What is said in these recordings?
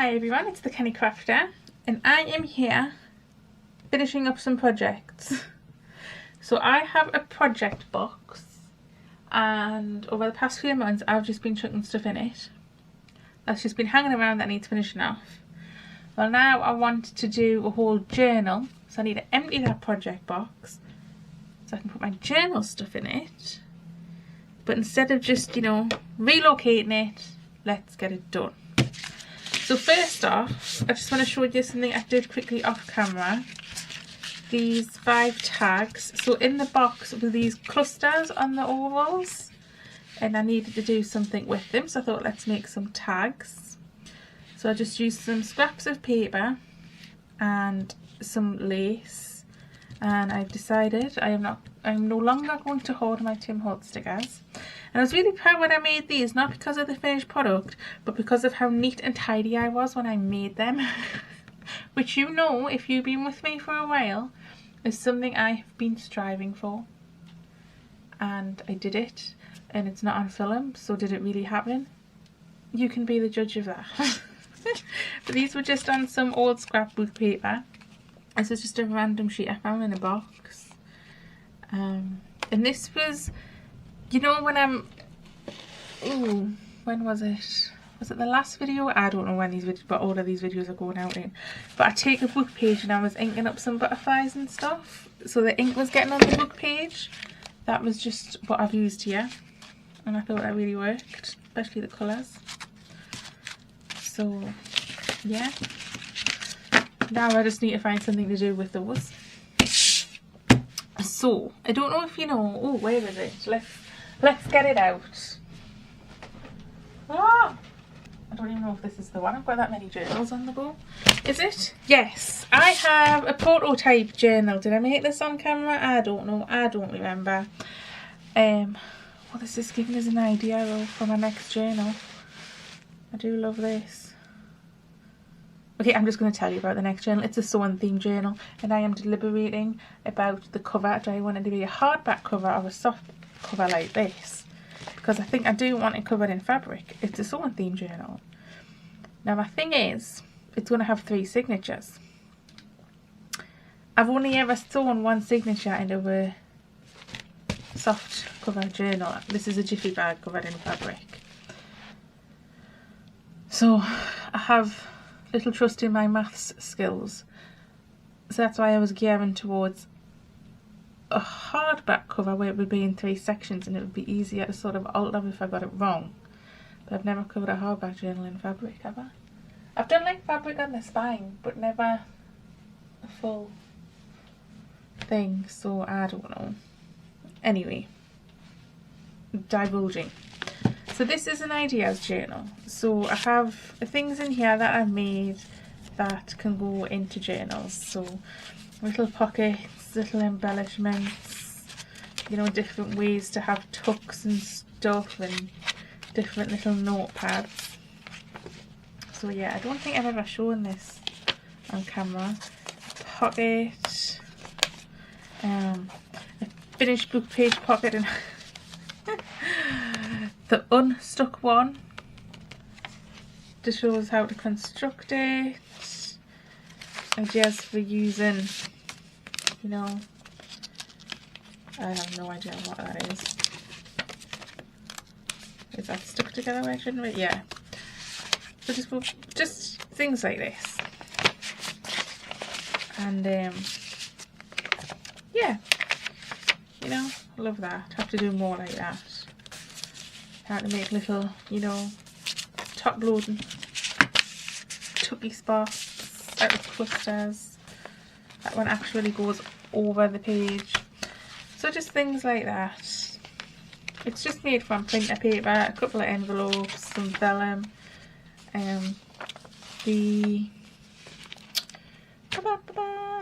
Hi everyone, it's the Kenny Crafter and I am here finishing up some projects. So I have a project box and over the past few months I've just been chucking stuff in it. That's just been hanging around that needs finishing off. Well, now I want to do a whole journal, so I need to empty that project box so I can put my journal stuff in it. But instead of just, relocating it, let's get it done. So first off, I just want to show you something I did quickly off camera. These 5 tags. So in the box were these clusters on the ovals, and I needed to do something with them, so I thought let's make some tags. So I just used some scraps of paper and some lace, and I've decided I'm no longer going to hoard my Tim Holtz stickers. And I was really proud when I made these, not because of the finished product, but because of how neat and tidy I was when I made them. Which, if you've been with me for a while, is something I've been striving for. And I did it, and it's not on film, so did it really happen? You can be the judge of that. But these were just on some old scrapbook paper. This was just a random sheet I found in a box. And this was, when was it? Was it the last video? I don't know when these videos, but all of these videos are going out in. But I take a book page and I was inking up some butterflies and stuff. So the ink was getting on the book page. That was just what I've used here. And I thought that really worked, especially the colours. So, yeah. Now I just need to find something to do with those. So, I don't know if you know. Oh, where is it? Let's get it out. Ah! I don't even know if this is the one. I've got that many journals on the go. Is it? Yes. I have a prototype journal. Did I make this on camera? I don't know. I don't remember. Well, this is giving us an idea though for my next journal. I do love this. Okay, I'm just going to tell you about the next journal. It's a sewing themed journal, and I am deliberating about the cover. Do I want it to be a hardback cover or a soft cover like this? Because I think I do want it covered in fabric. It's a sewing themed journal. Now my thing is, it's going to have 3 signatures. I've only ever sewn one signature into a soft cover journal. This is a jiffy bag covered in fabric. So I have little trust in my maths skills. So that's why I was gearing towards a hardback cover where it would be in 3 sections and it would be easier to sort of alter if I got it wrong. But I've never covered a hardback journal in fabric, have I? I've done like fabric on the spine, but never a full thing, so I don't know. Anyway, divulging. So this is an ideas journal. So I have things in here that I've made that can go into journals. So little pockets, little embellishments, different ways to have tucks and stuff, and different little notepads. So yeah, I don't think I've ever shown this on camera. Pocket, a finished book page pocket, and the unstuck one just shows how to construct it. Ideas for using, I have no idea what that is. Is that stuck together where it shouldn't be? Yeah. So just things like this. And yeah, I love that. Have to do more like that. How to make little, top loading tucky spots out of clusters. That one actually goes over the page. So just things like that. It's just made from printer paper, a couple of envelopes, some vellum, the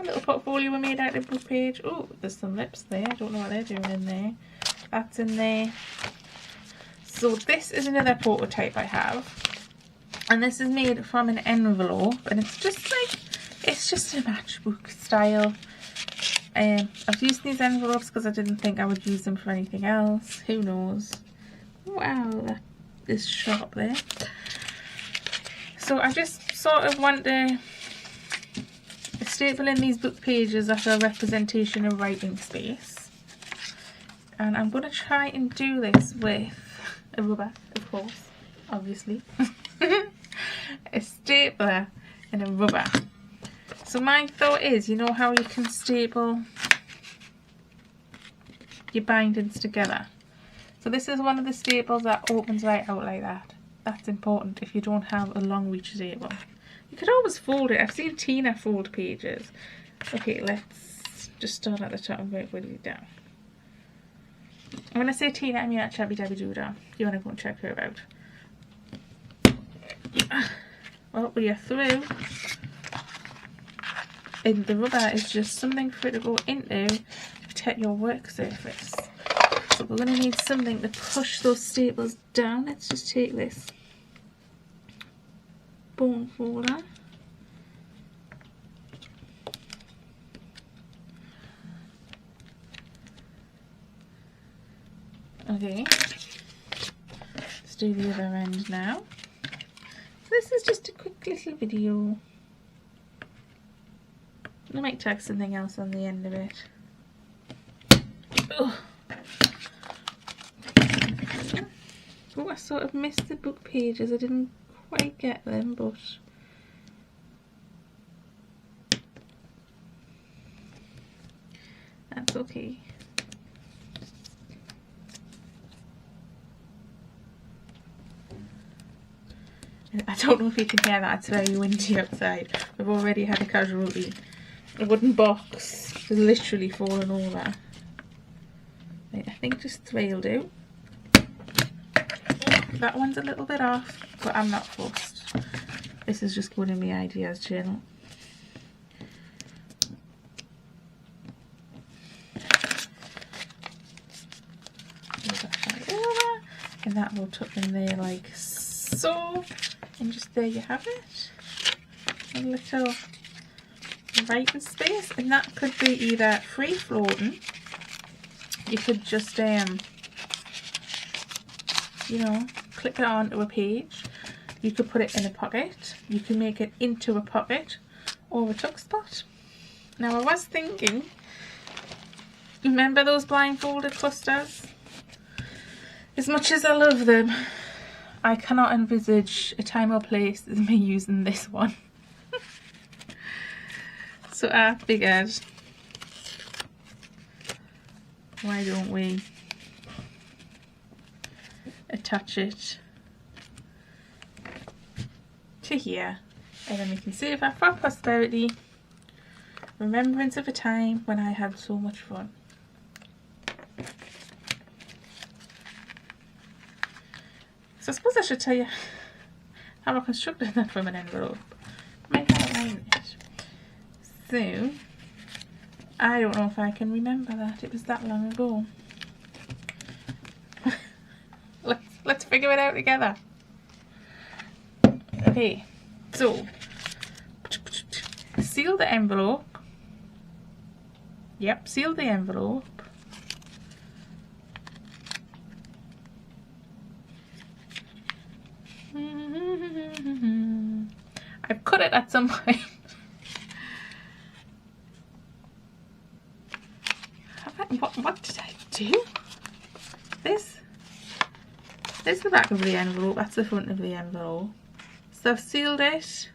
little portfolio we made out of the book page. Oh, there's some lips there. I don't know what they're doing in there. That's in there. So this is another prototype I have, and this is made from an envelope, and it's just a matchbook style. I've used these envelopes because I didn't think I would use them for anything else. Who knows? Wow, that is sharp there. So I just sort of want to staple in these book pages as a representation of writing space. And I'm going to try and do this with a rubber, of course, obviously. A stapler and a rubber. So my thought is, you know how you can staple your bindings together? So this is one of the staples that opens right out like that. That's important if you don't have a long reach staple. You could always fold it. I've seen Tina fold pages. Okay, let's just start at the top and work it down. When I say Tina, I mean at Chubby Dabby Doodah. You want to go and check her out. Well, we are through. And the rubber is just something for it to go into to protect your work surface. So we're going to need something to push those staples down. Let's just take this bone folder. Okay, let's do the other end now. This is just a quick little video. I might tag something else on the end of it. Oh, I sort of missed the book pages. I didn't quite get them, but that's okay. I don't know if you can hear that, it's very windy outside. I've already had a casualty. A wooden box has literally fallen over. Right, I think just 3 will do. That one's a little bit off, but I'm not fussed. This is just going in my ideas channel. Over, and that will tuck in there like so. And just there you have it. A little writing space, and that could be either free floating. You could just you know, click it onto a page. You could put it in a pocket. You can make it into a pocket or a tuck spot. Now I was thinking, remember those blindfolded clusters? As much as I love them, I cannot envisage a time or place as me using this one. So I figured, why don't we attach it to here, and then we can save that for prosperity, remembrance of a time when I had so much fun. So I suppose I should tell you how I constructed that from an envelope. Might outline it. So I don't know if I can remember that. It was that long ago. Let's figure it out together. Okay, so seal the envelope. Yep, seal the envelope. I've cut it at some point. What did I do? This is the back of the envelope, that's the front of the envelope. So I've sealed it.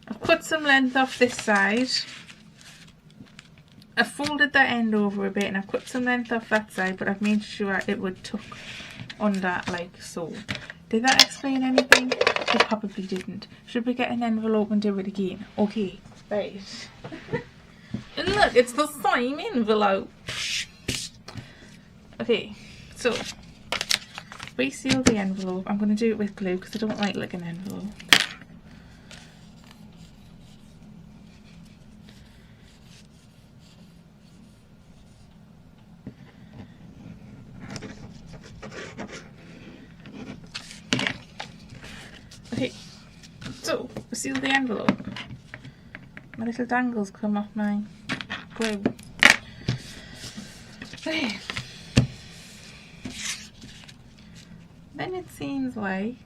I've cut some length off this side. I've folded that end over a bit and I've cut some length off that side, but I've made sure it would tuck under like so. Did that explain anything? It probably didn't. Should we get an envelope and do it again? Okay, right. And look, it's the same envelope. Okay, so reseal the envelope. I'm going to do it with glue because I don't like an envelope. Okay, so seal the envelope. My little dangles come off my glue. Okay. Then it seems like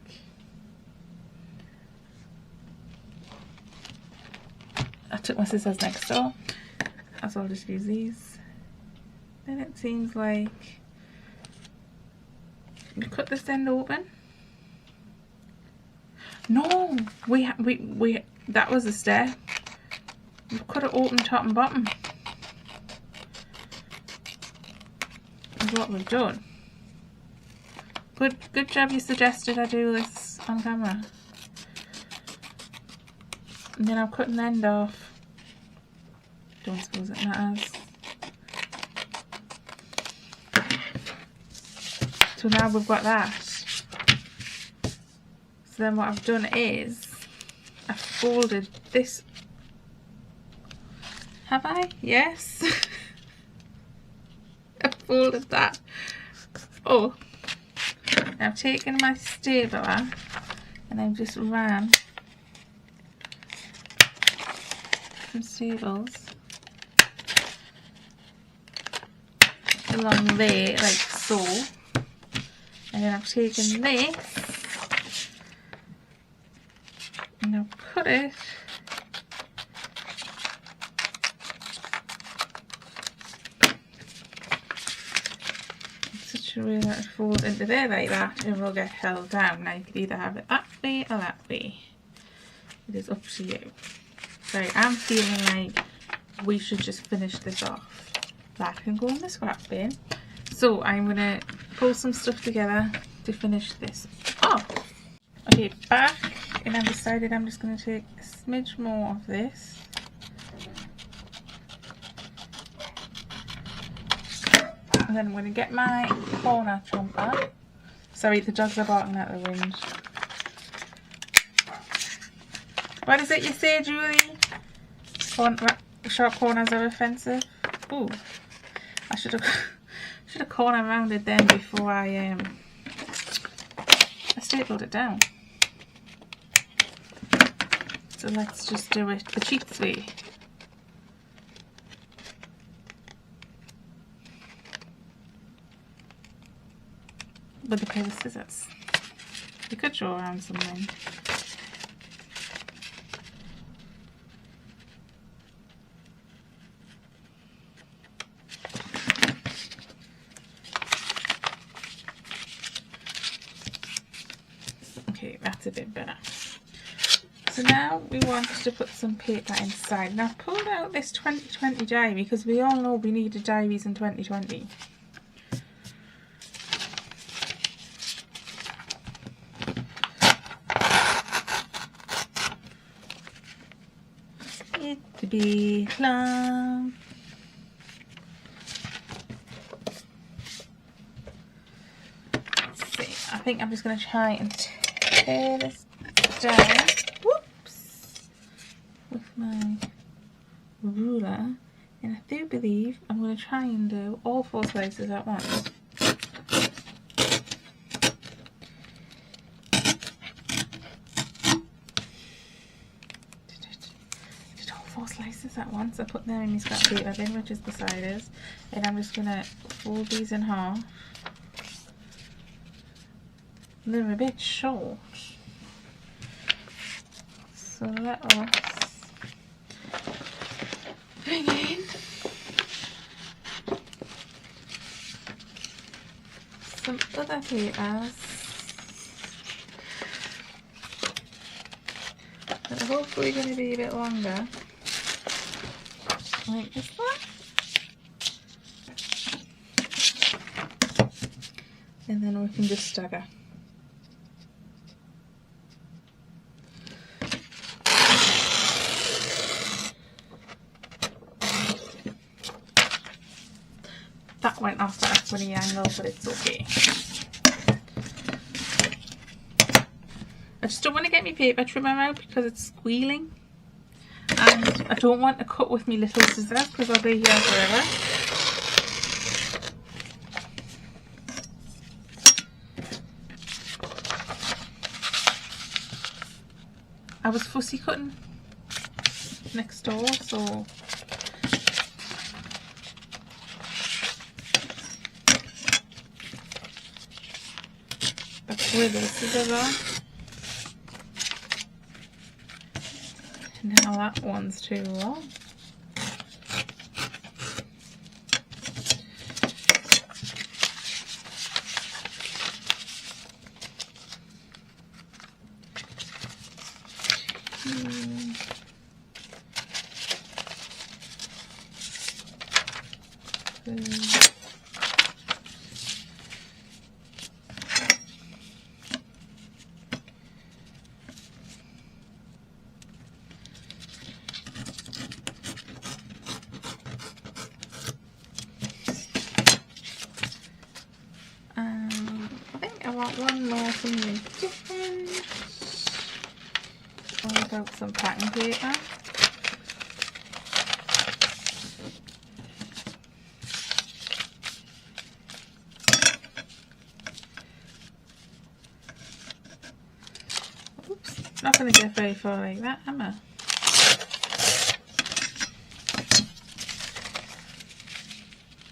took my scissors next door, so I'll just use these. Then it seems like we cut this end open. No, we that was a step. We cut it open top and bottom. Is what we've done. Good job you suggested I do this on camera. And then I'll cut an end off. Don't suppose it matters. So now we've got that. So then what I've done is I've folded this. Have I? Yes. I've folded that. Oh. I've taken my stapler and I've just ran some staples along there like so, and then I've taken this and I've cut it a way that it falls into there like that and will get held down. Now you could either have it that way or that way. It is up to you. So I'm feeling like we should just finish this off. That can go in the scrap bin. So I'm going to pull some stuff together to finish this off. Okay, back, and I've decided I'm just going to take a smidge more of this. And then I'm going to get my corner chomper. Sorry, the dogs are barking at the wind. What is it you say, Julie? Sharp corners are offensive. Ooh, I should have corner rounded then before I stapled it down. So let's just do it the cheats way. With a pair of scissors. You could draw around something. Okay, that's a bit better. So now we want to put some paper inside. And I've pulled out this 2020 diary because we all know we needed diaries in 2020. To be love. Let's see. I think I'm just going to try and tear this down. Whoops! With my ruler, and I do believe I'm going to try and do all 4 slices at once. Slices at once. I put them in my scrap paper bin, which is beside us, and I'm just gonna fold these in half. They're a bit short, so let us bring in some other papers that are hopefully going to be a bit longer. Like this one, and then we can just stagger. That went off at a funny angle, but it's okay. I just don't want to get my paper trimmer out because it's squealing. And I don't want to cut with my little scissors because I'll be here forever. I was fussy cutting next door, so that's where the scissors are. Now that one's too long. I want one more something different. What about some packing paper? Oops, not going to get very far like that, am I?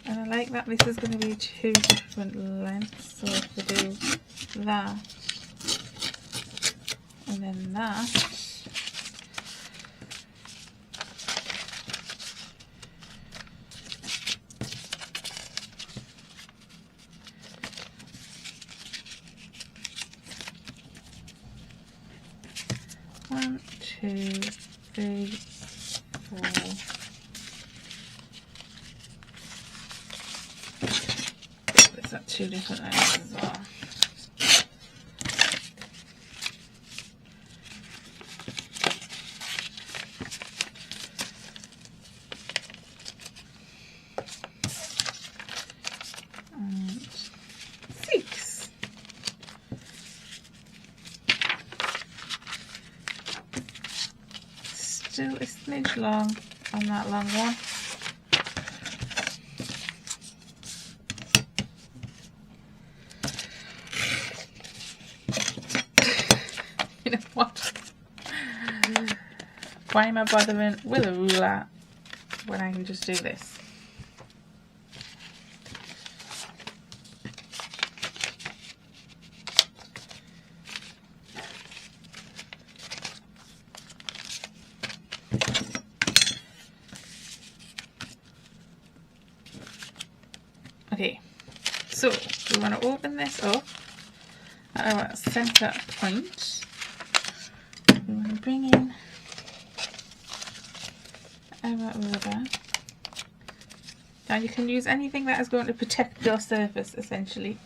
And I like that this is going to be two different lengths, so if we do that and then that, one, two, three, four. At two different ends as well. And 6. Still a smidge long on that long one. What? Why am I bothering with a ruler when I can just do this? Okay, so we want to open this up at our center point. We want to bring in our rubber. Now you can use anything that is going to protect your surface essentially.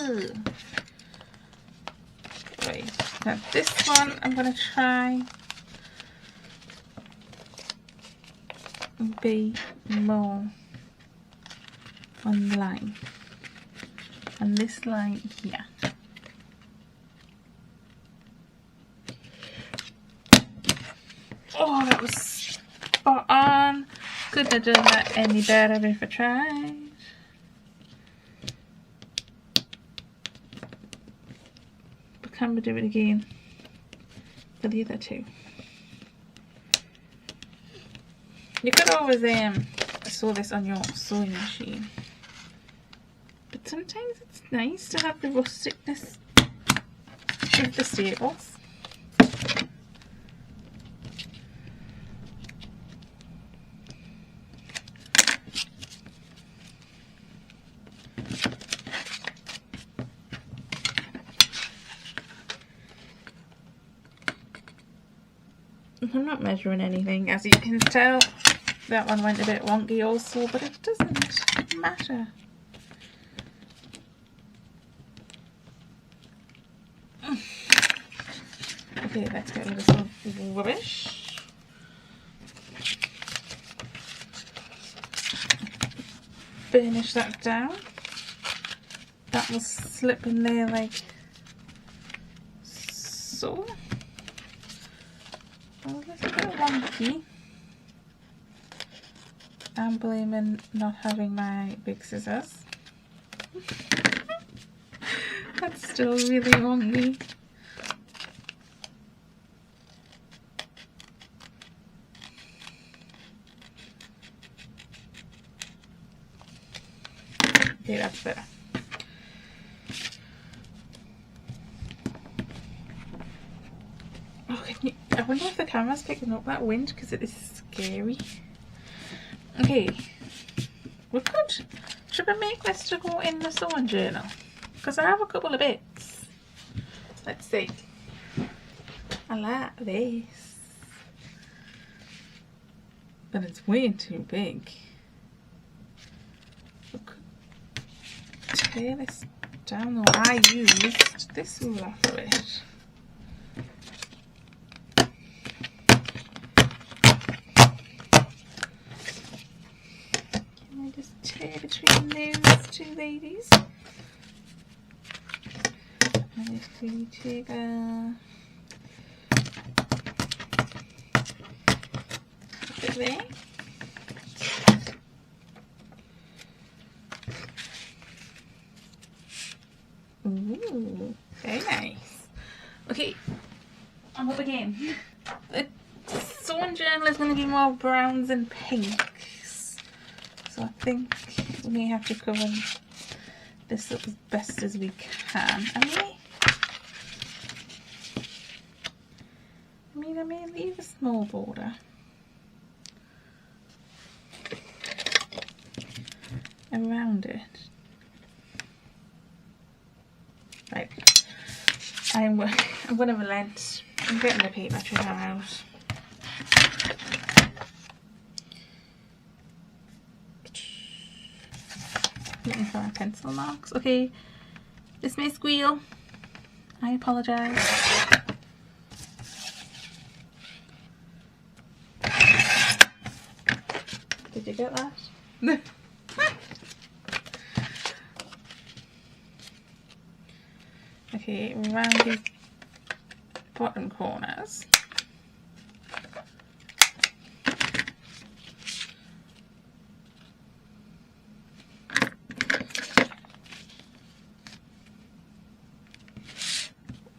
Ugh. Right, now this one I'm going to try and be more on the line. And this line here. Oh, that was spot on. Couldn't have done that any better if I tried. But can we do it again for the other two? You could always sew this on your sewing machine. But sometimes it's nice to have the rusticness of the staples. I'm not measuring anything, as you can tell. That one went a bit wonky also, but it doesn't matter. Okay, let's get rid of some rubbish. Finish that down. That will slip in there like so. A little bit wonky. I'm blaming not having my big scissors. That's still really wonky. Okay, that's better. Oh, I wonder if the camera's picking up that wind because it is scary. Okay, we could. Should we make this to go in the sewing journal? Because I have a couple of bits. Let's see. I like this, but it's way too big. We could tear this down, though. I used this ruler for it. Can I just tear between those two ladies? And if we take a bit there. Ooh, very nice. Okay, I'm up again. The sewing journal is going to be more browns and pinks, so I think we may have to cover this up as best as we can. I may leave a small border around it. Right, I'm going to relent. I'm getting the paper trimmer out. Looking for my pencil marks. Okay, this may squeal. I apologise. Did you get that? Okay, around the bottom corners.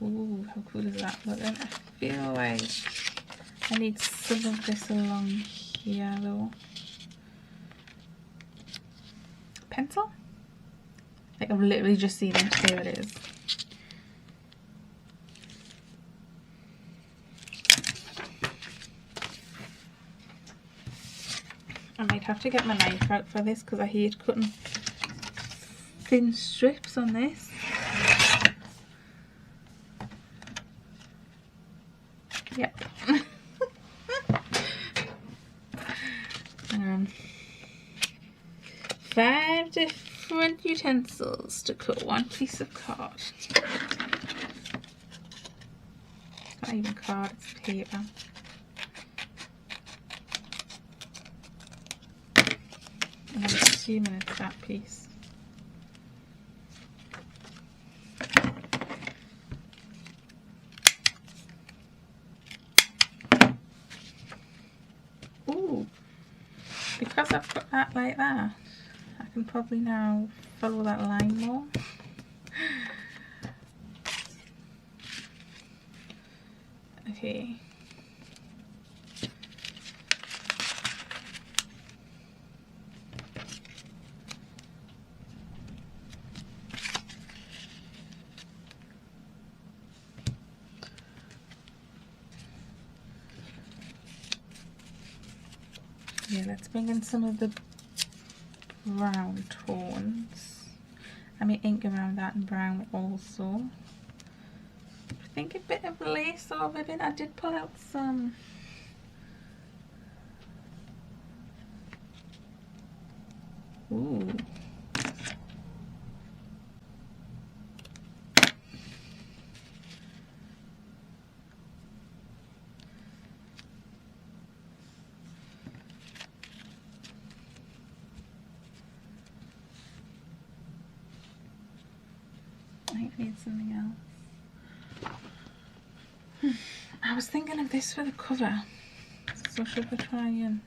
Ooh, how cool is that looking? I feel like I need some of this along here though. Pencil? Like I've literally just seen it. There it is. I might have to get my knife out for this because I hate cutting thin strips on this. Yep. 5 different utensils to cut one piece of card. It's not even card, it's paper. And I'm assuming it's that piece. Ooh, because I've got that like that, I can probably now follow that line more. Okay. Yeah, let's bring in some of the brown tones. I may ink around that in brown also. I think a bit of lace or ribbon. I did pull out some. Ooh. I need something else. I was thinking of this for the cover. So should we try and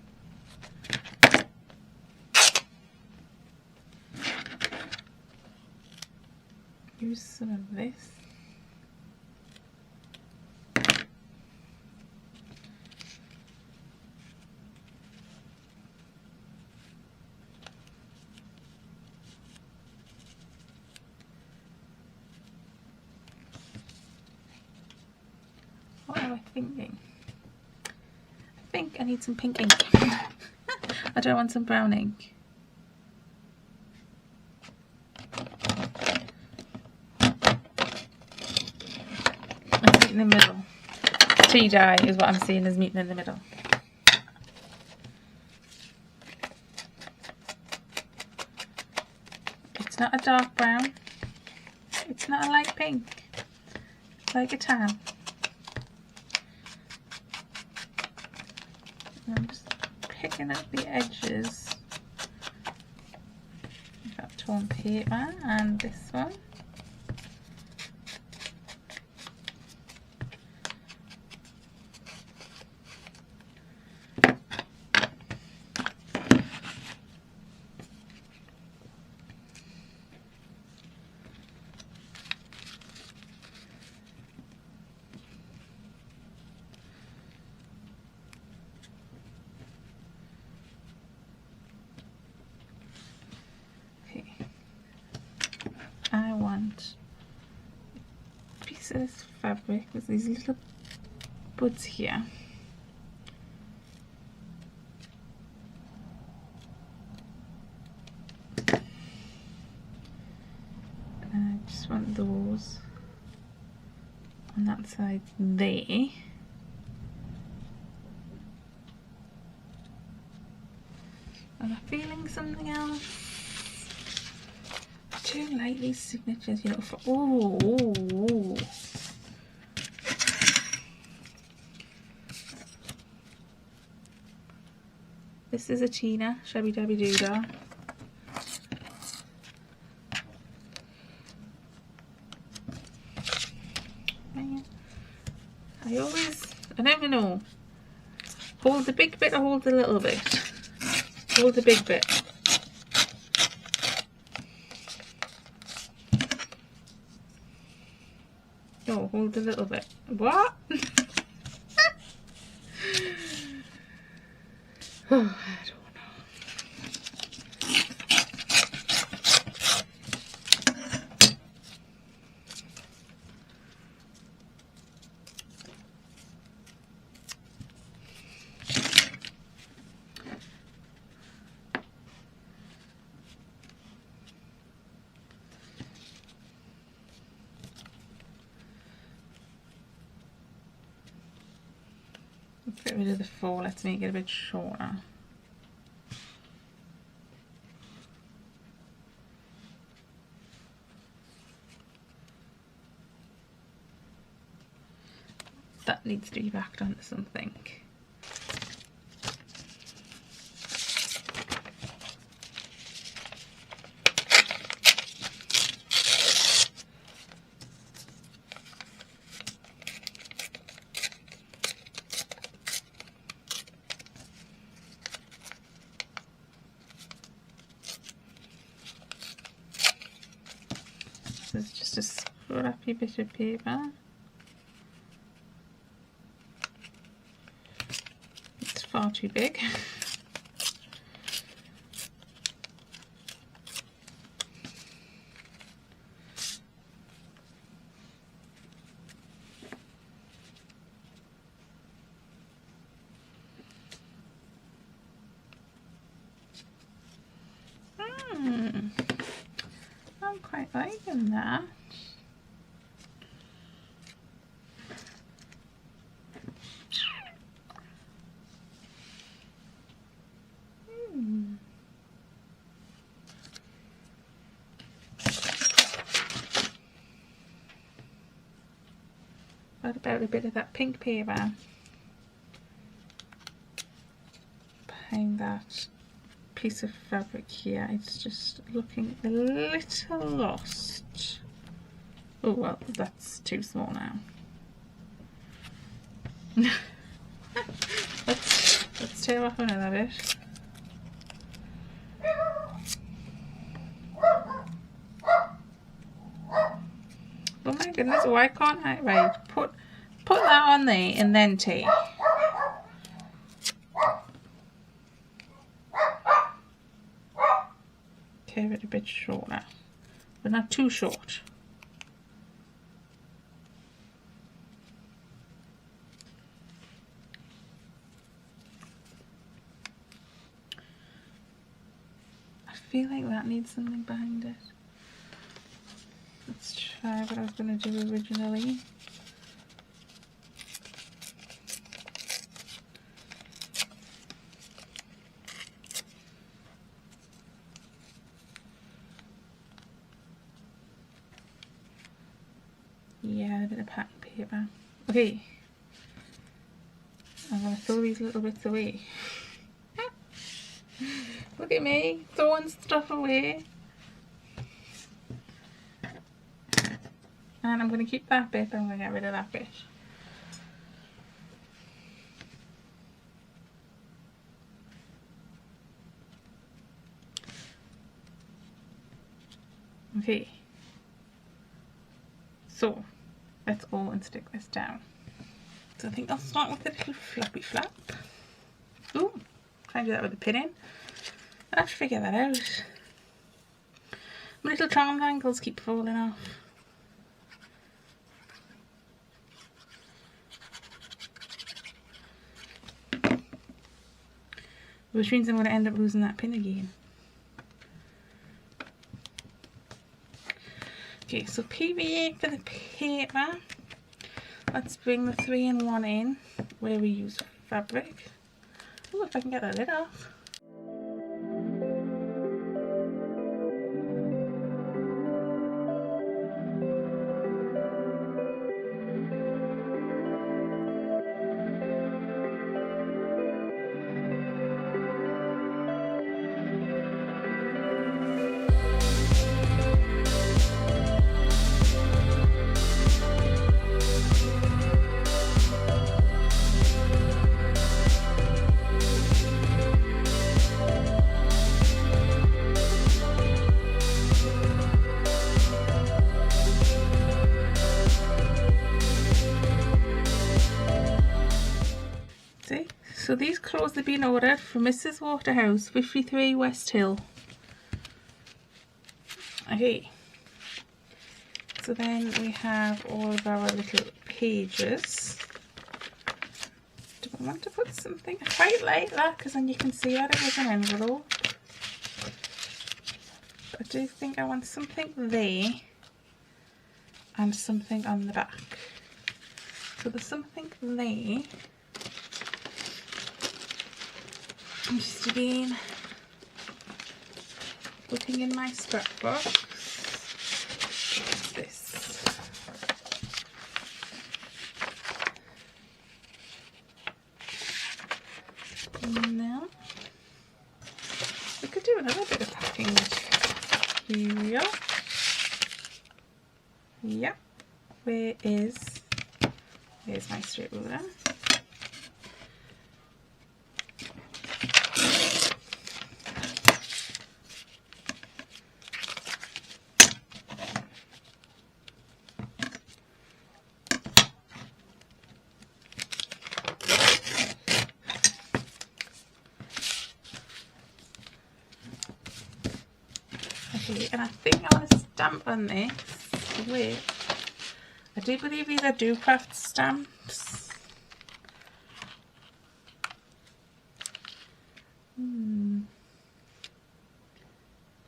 use some of this? What am I thinking? think I need some pink ink. I don't want some brown ink. Let's meet in the middle. Tea dye is what I'm seeing as meeting in the middle. It's not a dark brown. It's not a light pink. It's like a tan. And I'm just picking up the edges of that torn paper and this one. I want a piece of this fabric with these little buds here. And I just want those on that side there. Am I feeling something else? Too like these signatures, you know, for ooh. This is a Tina Shabby Dabby Doodah. I never know. Hold the big bit or hold the little bit? Hold the big bit. No, hold a little bit. What? Oh, I don't know. Let's get rid of the 4, let's make it a bit shorter. That needs to be backed onto something. This is just a scrappy bit of paper. It's far too big. I'm quite liking that. What about a bit of that pink paper behind that piece of fabric here? It's just looking a little lost. Oh well, that's too small now. let's tear off another bit. Oh my goodness, why can't I? Right, put that on there and then tea. Tear it a bit shorter, but not too short. feel like that needs something behind it. Let's try what I was going to do originally. Yeah, a bit of packing paper. Okay, I'm going to throw these little bits away. Look at me, throwing stuff away. And I'm going to keep that bit, but I'm going to get rid of that bit. Okay, so let's go and stick this down. So I think I'll start with a little flappy flap. Ooh, try and do that with the pin in. I'll have to figure that out. My little triangles keep falling off. Which means I'm going to end up losing that pin again. Okay, so PVA for the paper. Let's bring the 3-in-1 in where we use fabric. Oh, if I can get that lid off. So these clothes have been ordered from Mrs. Waterhouse, 53 West Hill. Okay, so then we have all of our little pages. Do I want to put something? I quite like that because then you can see that it was an envelope. But I do think I want something there and something on the back. So there's something there. I'm just again looking in my scrapbook. What's this? No. We could do another bit of packing material. Yep. Where's my straight ruler? Okay, and I think I want to stamp on this with, I do believe these are Do-Craft stamps.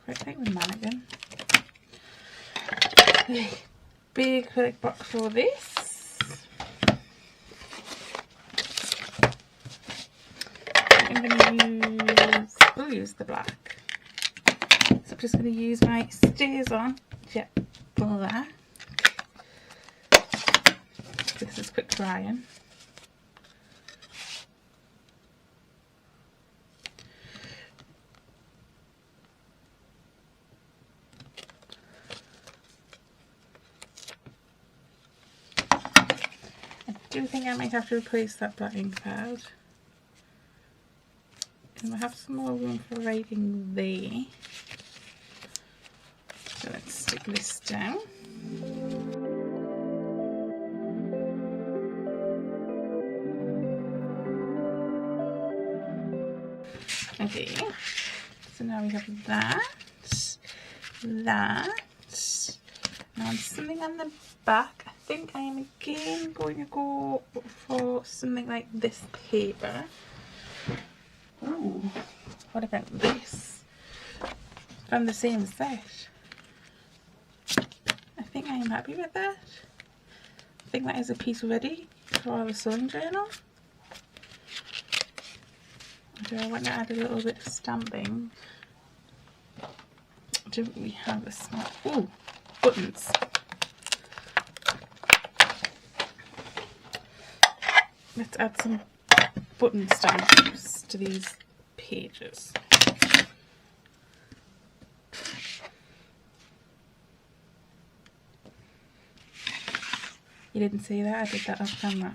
Quite like the mannequin. Big acrylic box for this. I'm going to use the black. So I'm just going to use my Stays-On Jet Black. This is quick drying. I do think I might have to replace that black ink pad. And we'll have some more room for writing there. So let's stick this down. Okay, so now we have that. Now something on the back. I think I am again going to go for something like this paper. Ooh, what about this? from the same set. I think I am happy with that. I think that is a piece ready for our sewing journal. Do I want to add a little bit of stamping? Do we have a small... Ooh, buttons. Let's add some button stamps to these pages. You didn't see that? I did that off camera.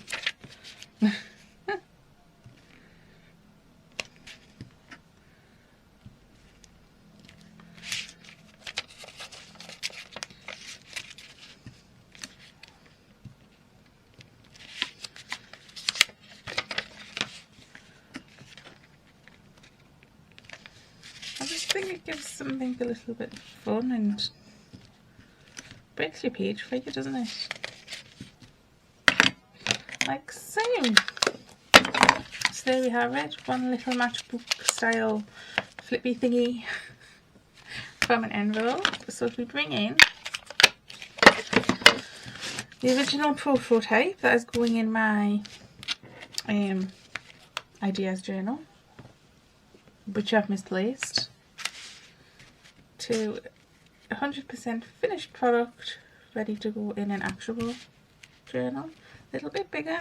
I just think it gives something a little bit fun and breaks your page for you, doesn't it? Like so. So there we have it, one little matchbook style flippy thingy from an envelope. So if we bring in the original prototype that is going in my ideas journal, which I've misplaced, to 100% finished product ready to go in an actual journal. A little bit bigger.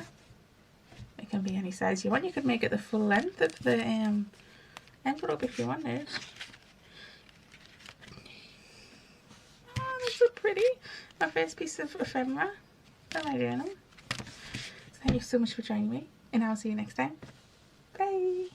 It can be any size you want. You could make it the full length of the envelope if you wanted. Oh, that's so pretty. My first piece of ephemera for my journal. Thank you so much for joining me, and I'll see you next time. Bye.